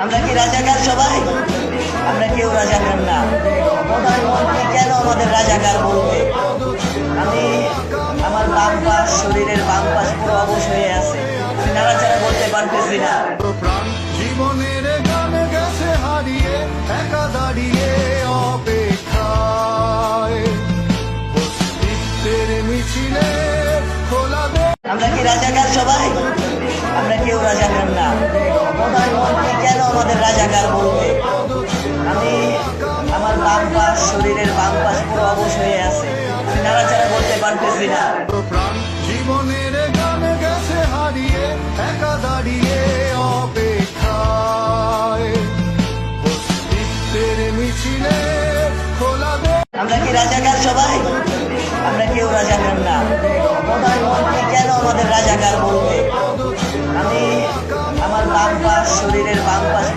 আমরা কি রাজাকার সবাই? আমরা কেউ রাজাকার না। প্রধানমন্ত্রী কেন আমাদের রাজাকার বলবে? আমি আমার বাম পাশ, শরীরের বাম পাশ পুরো অবশ হয়ে আছে, আমি নাড়াচাড়া করতে পারতেছি না। প্রাণ জীবনের গানে গেছে হারিয়ে, একা দাঁড়িয়ে অপেক্ষায় অস্তিত্বের মিছিলে খোলা আমরা কি রাজাকার সবাই? আমরা কেউ রাজাকার না। প্রধানমন্ত্রী কেন আমাদের রাজাকার বলবে? আমি আমার বাম পাশ, শরীরের বাম পাশ পুরো অবশ হয়ে আছে, আমি নাড়াচাড়া করতে পারতেছি না। প্রাণ জীবনের গানে গেছে হারিয়ে, একা দাঁড়িয়ে অপেক্ষায় অস্তিত্বের মিছিলে খোলা আমরা কি রাজাকার সবাই? আমরা কেউ রাজাকার না। প্রধানমন্ত্রী কেন আমাদের রাজাকার বলবে? আমি আমার বাম পাশ, শরীরের বাম পাশ